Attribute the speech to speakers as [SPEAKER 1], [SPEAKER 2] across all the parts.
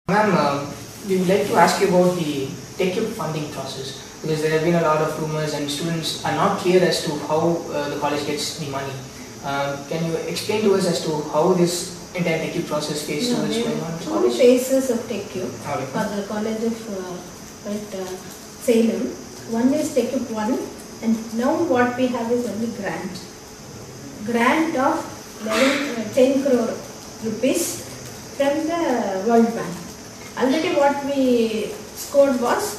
[SPEAKER 1] Ma'am, we would like to ask you about the TechUp funding process, because there have been a lot of rumors and students are not clear as to how the college gets the money. Can you explain to us as to how this entire TechUp process phase 2 is going on?
[SPEAKER 2] Two phases of TechUp for the College of Salem. One is TechUp 1, and now what we have is only grant. Grant of 10 crore rupees from the World Bank. Already what we scored was,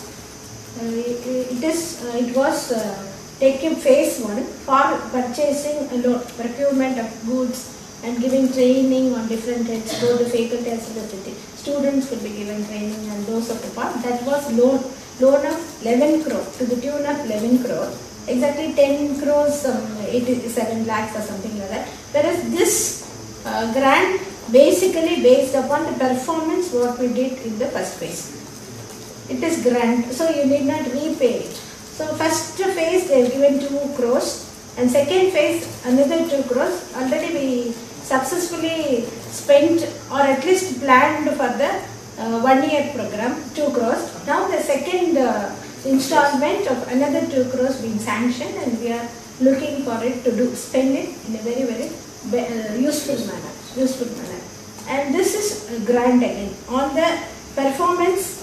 [SPEAKER 2] it was TechUp phase 1 for purchasing a loan, procurement of goods and giving training on different heads, both the faculty as well as the students will be given training and those of the part. That was loan of 11 crore to the tune of 11 crore. Exactly 10 crores, 87 lakhs or something like that. Whereas this grant basically based upon the performance what we did in the first phase. It is grant, so you need not repay it. So first phase they have given 2 crores and second phase another 2 crores. Already we successfully spent or at least planned for the 1 year program 2 crores. Now the second installment of another 2 crores being sanctioned, and we are looking for it to spend it in a very useful manner. And this is a grant again. On the performance,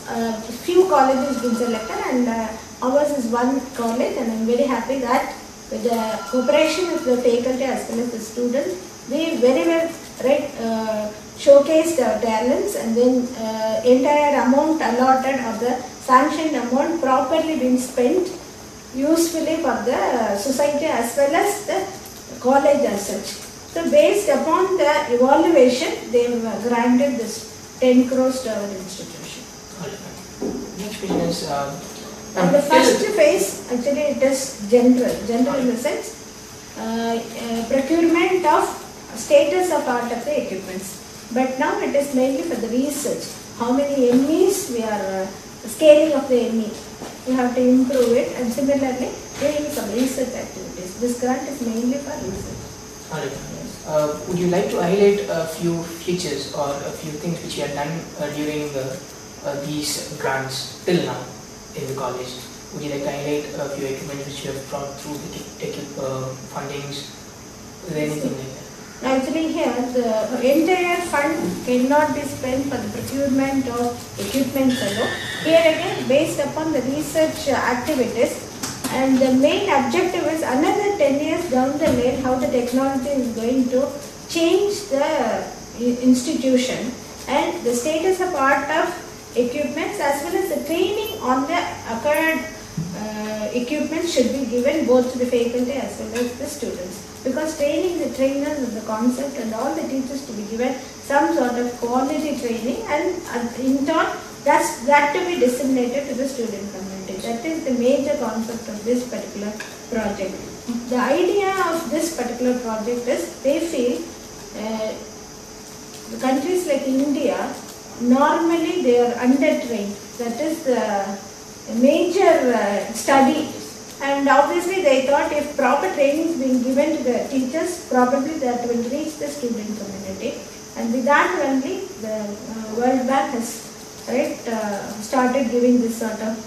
[SPEAKER 2] few colleges been selected, and ours is one college, and I am very happy that with the cooperation of the faculty as well as the students, we very well showcased our talents, and then entire amount allotted of the sanctioned amount properly been spent usefully for the society as well as the college as such. So based upon the evaluation, they have granted this 10 crores to our institution.
[SPEAKER 1] Next question is,
[SPEAKER 2] and the first phase, actually it is general in the sense, procurement of status of art of the equipments. But now it is mainly for the research. How many MEs we are scaling of the ME. We have to improve it, and similarly doing some research activities. This grant is mainly for research.
[SPEAKER 1] Would you like to highlight a few features or a few things which you have done during these grants till now in the college? Would you like to highlight a few equipment which you have brought through the TechUp fundings? Is there anything like that?
[SPEAKER 2] Actually here, the entire fund cannot be spent for the procurement of equipment alone. Here again, based upon the research activities, and the main objective is another 10 years down the line how the technology is going to change the institution, and the status of art of equipments as well as the training on the acquired equipment should be given both to the faculty as well as the students. Because training the trainers of the concept and all the teachers to be given some sort of quality training, and in turn that to be disseminated to the student community. That is the major concept of this particular project. The idea of this particular project is they feel the countries like India, normally they are under-trained. That is the major study. And obviously they thought if proper training is being given to the teachers, probably that will reach the student community. And with that only the World Bank has started giving this sort of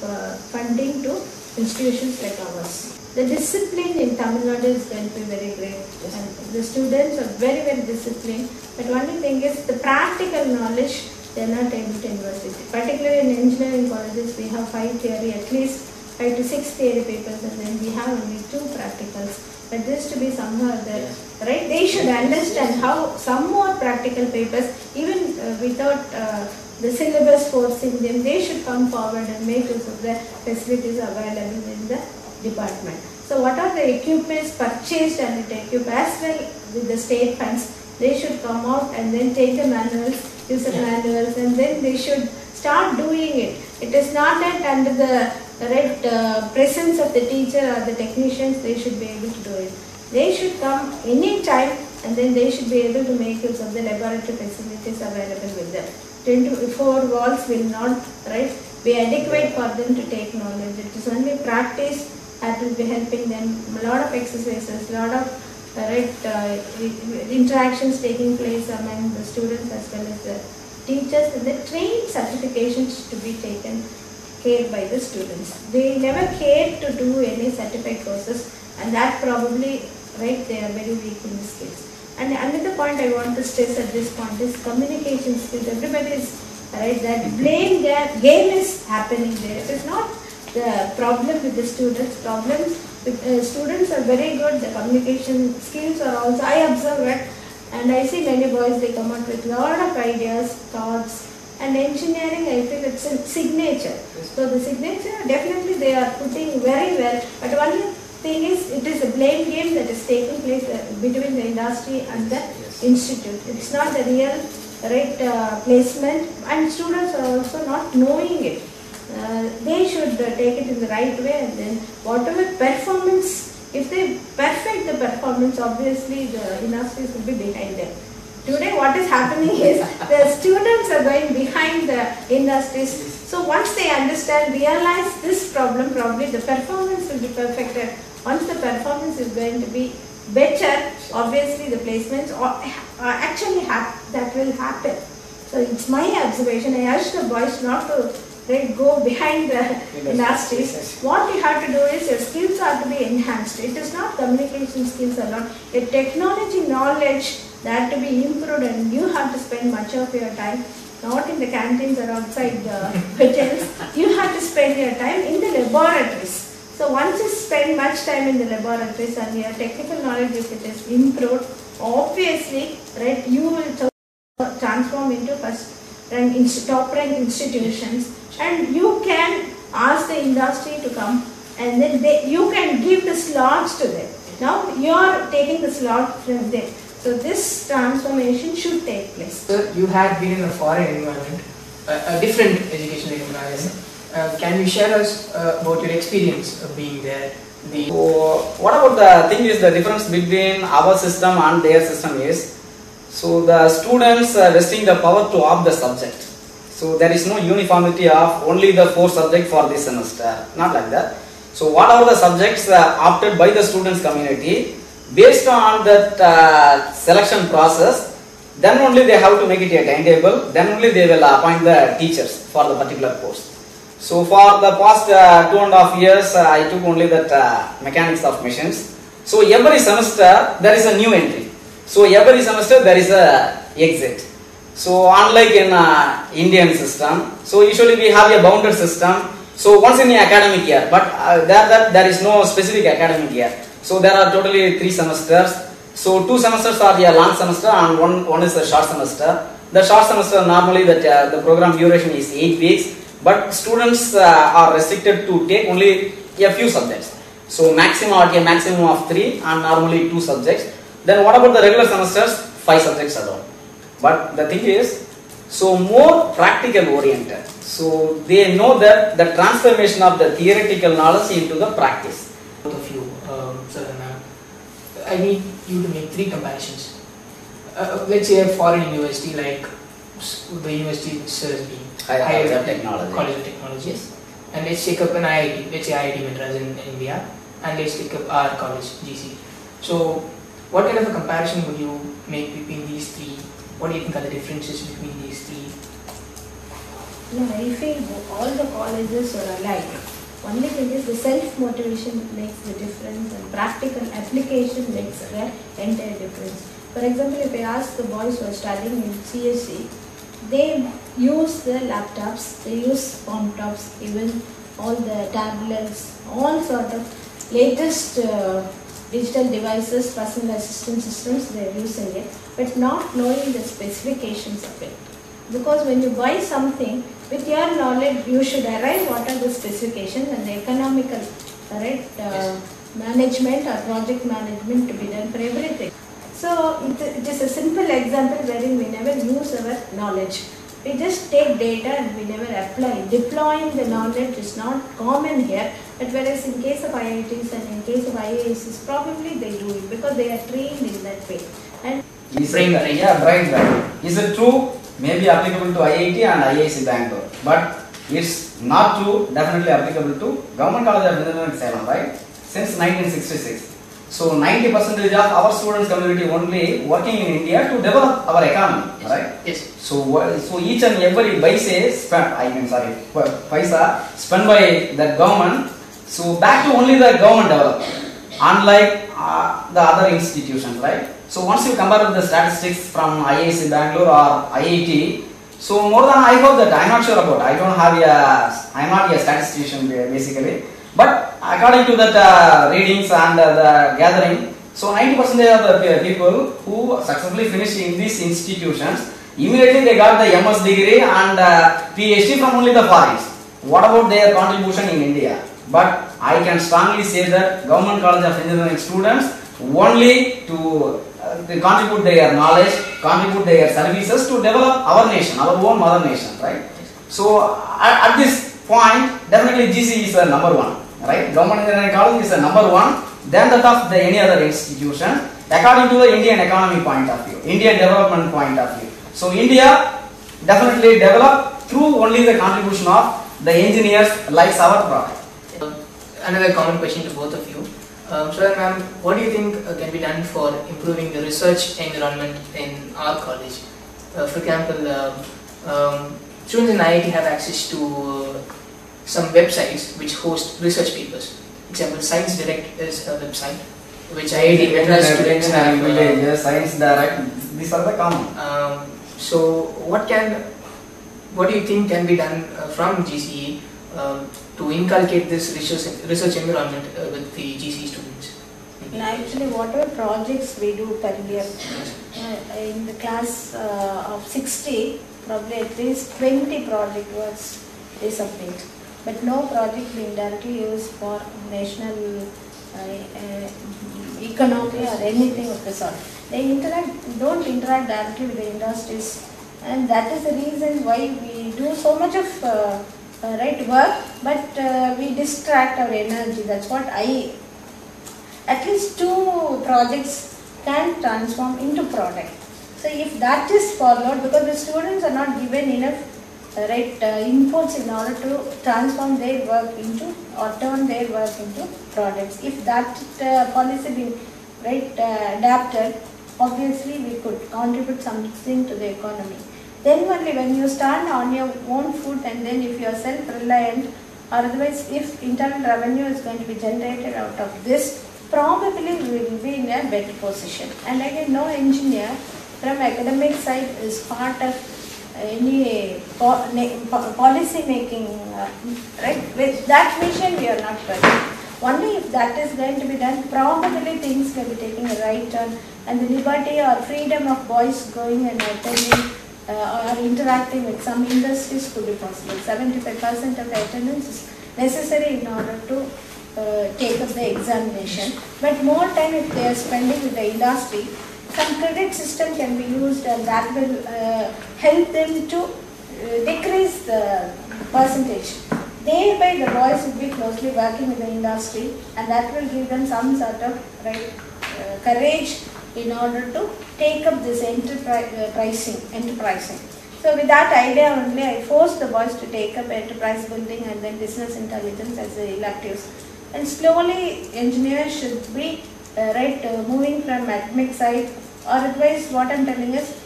[SPEAKER 2] funding to institutions like ours. The discipline in Tamil Nadu is going to be very great. And the students are very, very disciplined. But only thing is the practical knowledge they are not able to invest it. Particularly in engineering colleges, we have 5 theory, at least 5 to 6 theory papers, and then we have only 2 practicals. But this to be somehow there, right? They should understand how some more practical papers, even without the syllabus forcing them, they should come forward and make use of the facilities available in the department. So what are the equipments purchased under TechUp as well with the state funds, they should come out and then take the manuals, user manuals, and then they should start doing it. It is not that under the presence of the teacher or the technicians they should be able to do it. They should come any time, and then they should be able to make use of the laboratory facilities available with them. 24 walls will not be adequate for them to take knowledge. It is only practice that will be helping them. A lot of exercises, a lot of interactions taking place among the students as well as the teachers, and the trained qualifications to be taken care by the students. They never cared to do any certified courses, and that probably, right, they are very weak in the skills. And another point I want to stress at this point is communication skills. Everybody is, right, that blame game is happening there. It is not the problem with the students. Problems with students are very good. The communication skills are also, I observe it, and I see many boys, they come out with a lot of ideas, thoughts. And engineering, I feel it's a signature. So the signature, definitely they are putting very well. But one thing is, it is a blame game that is taking place between the industry and the institute. It's not the real right placement, and students are also not knowing it. They should take it in the right way, and then whatever performance, if they perfect the performance, obviously the industries will be behind them. Today what is happening is the students are going behind the industries. So once they understand, realize this problem, probably the performance will be perfected. Once the performance is going to be better, obviously the placements actually that will happen. So it's my observation. I urge the boys not to go behind the industries. What you have to do is your skills are to be enhanced. It is not communication skills alone. Your technology knowledge, that to be improved, and you have to spend much of your time not in the canteens or outside the hotels. You have to spend your time in the laboratories. So once you spend much time in the laboratories and your technical knowledge, if it is improved, obviously, right, you will transform into top rank institutions, and you can ask the industry to come, and then you can give the slots to them. Now you are taking the slot from them. So this transformation should take place.
[SPEAKER 1] Sir, you had been in a foreign environment, a different educational environment. Can you share us about your experience of being there?
[SPEAKER 3] So what about the thing is, the difference between our system and their system is, so the students are vesting the power to opt the subject. So there is no uniformity of only the 4 subjects for this semester, not like that. So what are the subjects opted by the students community? Based on that selection process, then only they have to make it a timetable, then only they will appoint the teachers for the particular course. So for the past 2.5 years, I took only that mechanics of machines. So every semester there is a new entry. So every semester there is a exit. So unlike in Indian system, so usually we have a bounded system. So once in the academic year, but there is no specific academic year. So there are totally 3 semesters. So 2 semesters are the long semester, and one is a short semester. The short semester normally the program duration is 8 weeks, but students are restricted to take only a few subjects. So maximum of 3 and normally 2 subjects. Then what about the regular semesters? 5 subjects alone. But the thing is, so more practical oriented. So they know that the transformation of the theoretical knowledge into the practice.
[SPEAKER 1] Both of you, sir and ma'am, I need you to make 3 comparisons. Let's say a foreign university like the university which serves me, Higher
[SPEAKER 3] Technology.
[SPEAKER 1] College of Technology, and let's take up an IIT, let's say IIT Madras in India, and let's take up our college, GCE. So what kind of a comparison would you make between these 3? What do you think are the differences between these 3?
[SPEAKER 2] No, I feel all the colleges are alike. Only thing is the self-motivation makes the difference, and practical application makes the entire difference. For example, if I ask the boys who are studying in CSE, they use the laptops, they use palm tops, even all the tablets, all sort of latest digital devices, personal assistant systems, they are using it, but not knowing the specifications of it. Because when you buy something, with your knowledge, you should arrive what are the specifications and the economical management or project management to be done for everything. So it is a simple example wherein we never use our knowledge. We just take data and we never apply. Deploying the knowledge is not common here, but whereas in case of IITs and in case of IASs, probably they do it because they are trained in that way. And
[SPEAKER 3] Is it true? Maybe applicable to IIT and IIC Bangalore, but it's not true, definitely applicable to Government College of Engineering Salem, right? Since 1966. So 90% of our students community only working in India to develop our economy,
[SPEAKER 1] Yes.
[SPEAKER 3] right?
[SPEAKER 1] Yes.
[SPEAKER 3] So each and every paisa spent by the government, so back to only the government development, unlike the other institutions, right? So once you compare with the statistics from IIC Bangalore or IIT, so more than I hope that I'm not sure about. I'm not a statistician basically, but according to that readings and the gathering, so 90% of the people who successfully finished in these institutions, immediately they got the MS degree and PhD from only the foreigners. What about their contribution in India? But I can strongly say that Government College of Engineering students only to contribute their knowledge, contribute their services to develop our nation, our own mother nation, right? So at this point, definitely GCE is the number one, right? Government Engineering College is the number one, then that of any other institution, according to the Indian economy point of view, Indian development point of view. So India definitely developed through only the contribution of the engineers like our product.
[SPEAKER 1] Another common question to both of you. So ma'am, what do you think can be done for improving the research environment in our college? For example, students in IIT have access to some websites which host research papers. Example, Science Direct is a website which IIT Madras students have.
[SPEAKER 3] Science Direct, these are the common.
[SPEAKER 1] So what do you think can be done from GCE to inculcate this research environment with the GCE students?
[SPEAKER 2] Actually, whatever projects we do per year, in the class of 60, probably at least 20 project works they submit. But no project being directly used for national economy or anything of the sort. They don't interact directly with the industries, and that is the reason why we do so much of work, but we distract our energy. That's what at least 2 projects can transform into product. So if that is followed, because the students are not given enough inputs in order to transform their work into or turn their work into products. If that policy be adapted, obviously we could contribute something to the economy. Then only when you stand on your own foot, and then if you are self-reliant, or otherwise if internal revenue is going to be generated out of this, probably we will be in a better position. And again, no engineer from academic side is part of any policy making, with that mission we are not working. Only if that is going to be done, probably things can be taking a right turn, and the liberty or freedom of voice going and attending or interacting with some industries could be possible. 75% of the attendance is necessary in order to take up the examination. But more time if they are spending with the industry, some credit system can be used, and that will help them to decrease the percentage. Thereby the boys will be closely working with the industry, and that will give them some sort of courage in order to take up this enterprising. So with that idea only, I forced the boys to take up enterprise building and then business intelligence as the electives. And slowly engineers should be moving from academic side, or otherwise what I am telling is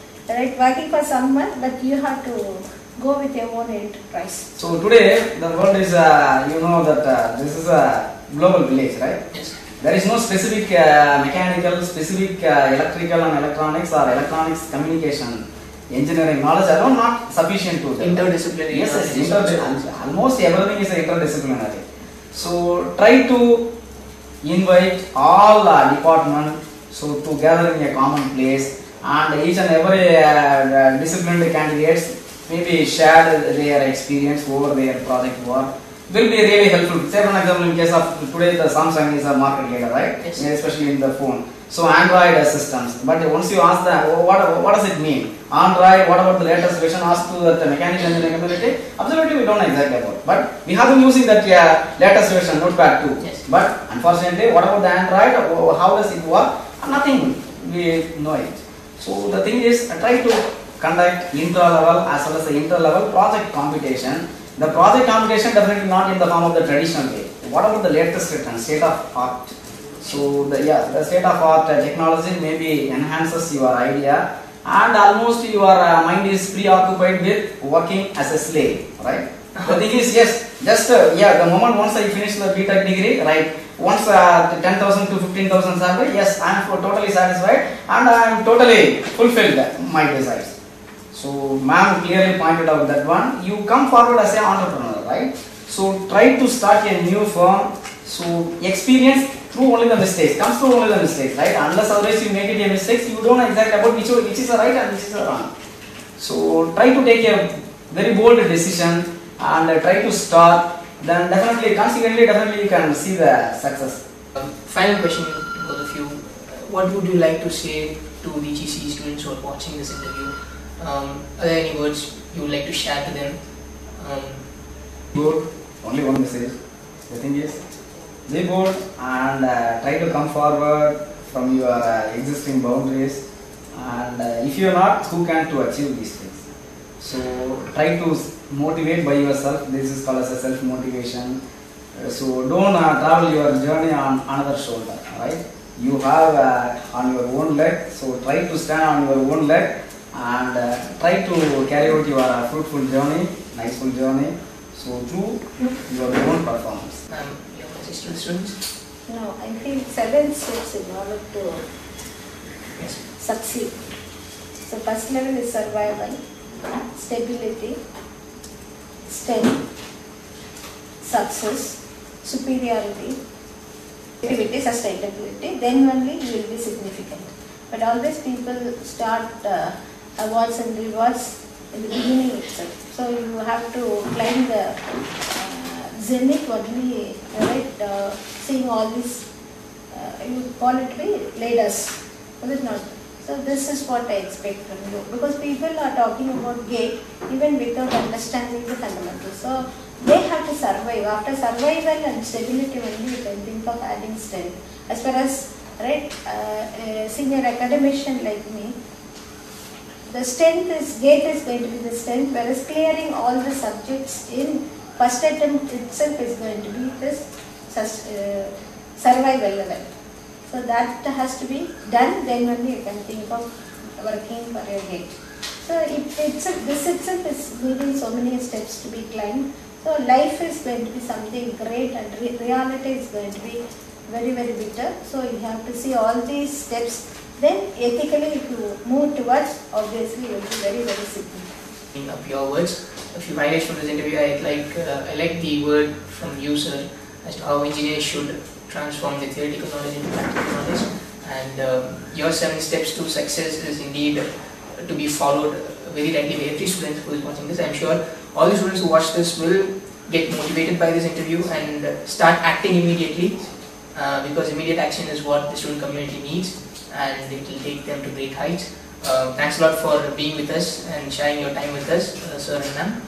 [SPEAKER 2] working for someone, but you have to go with your own enterprise.
[SPEAKER 3] So today the world is that this is a global village, right?
[SPEAKER 1] Yes.
[SPEAKER 3] There is no specific mechanical, specific electrical and electronics or electronics communication engineering knowledge alone not sufficient to them.
[SPEAKER 1] Interdisciplinary.
[SPEAKER 3] Yes, almost everything is interdisciplinary. So try to invite all departments to gather in a common place, and each and every disciplinary candidates maybe share their experience over their project work. Will be really helpful. Say for example, in case of today, the Samsung is a market leader, right?
[SPEAKER 1] Yes.
[SPEAKER 3] Especially in the phone. So Android systems. But once you ask them, what does it mean? Android, what about the latest version? Ask to the mechanical engineering community. Absolutely, we don't know exactly about. But we have been using that latest version, Notepad 2.
[SPEAKER 1] Yes.
[SPEAKER 3] But unfortunately, what about the Android? How does it work? Nothing. We know it. So the thing is, try to conduct intra-level as well as the inter-level project competition. The project competition definitely not in the form of the traditional way. What about the latest written, state of art? So the state of art technology maybe enhances your idea, and almost your mind is preoccupied with working as a slave, right? The thing is, yes, just the moment once I finish the BTech degree, right? Once 10,000 to 15,000 salary, yes, I am totally satisfied and I am totally fulfilled my desires. So, ma'am clearly pointed out that one. You come forward as an entrepreneur, right? So, try to start a new firm. So, experience through only the mistakes, comes through only the mistakes, right? Unless otherwise you make it a mistakes, you don't know exactly about which is the right and which is the wrong. So, try to take a very bold decision and try to start. Then definitely, consequently, you can see the success.
[SPEAKER 1] Final question to both of you. What would you like to say to the GCE students who are watching this interview? Are there any words you would like to share to them?
[SPEAKER 3] Good. Only one message. The thing is, be bold and try to come forward from your existing boundaries. And if you are not, who can to achieve these things? So try to motivate by yourself. This is called as a self-motivation. So don't travel your journey on another shoulder, right? You have on your own leg. So try to stand on your own leg and try to carry out your fruitful journey, niceful journey. So through your own performance.
[SPEAKER 1] Your message to the students?
[SPEAKER 2] No, I feel 7 steps in order to succeed. So first level is survival, stability, strength, success, superiority, activity, sustainability. Then only you will be significant. But always people start awards and rewards in the beginning itself. So you have to climb the zenith only, right? Seeing all these, you call it ladders. But it's not. So this is what I expect from you, because people are talking about gate even without understanding the fundamentals. So they have to survive. After survival and stability only you can think of adding strength. As far as a senior academician like me, the strength is, gate is going to be the strength, whereas clearing all the subjects in first attempt itself is going to be this survival level. So that has to be done, then only you can think of working for your gate. So this itself is needing so many steps to be climbed. So life is going to be something great and reality is going to be very, very bitter. So you have to see all these steps. Then ethically if you move towards, obviously you will be very, very significant.
[SPEAKER 1] Up your words. A few highlights from this interview. I like the word from you, sir, as to how engineers should transform the theoretical knowledge into practical knowledge, and your 7 steps to success is indeed to be followed very rightly by every student who is watching this. I am sure all the students who watch this will get motivated by this interview and start acting immediately, because immediate action is what the student community needs, and it will take them to great heights. Thanks a lot for being with us and sharing your time with us, sir and ma'am.